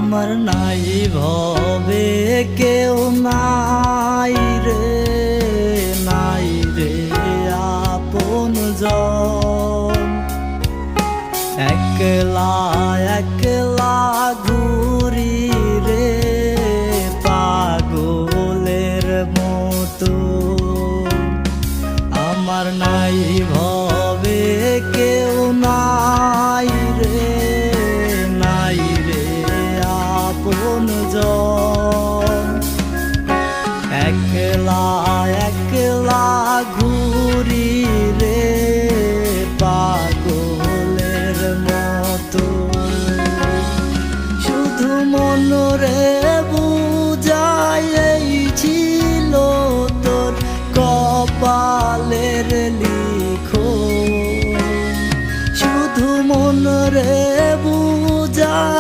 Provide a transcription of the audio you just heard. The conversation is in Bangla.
আমার নাই ভবে কেউ নাই রে আপন জন। একলা একলা ঘুরি রে পাগলের মতো। আমার নাই ভবে কেউ নাই রে আপন জন। একলা একলা ঘুরি রে পাগলের মতো। শুধু মনরে বুঝাই এই ছিল তোর কপালের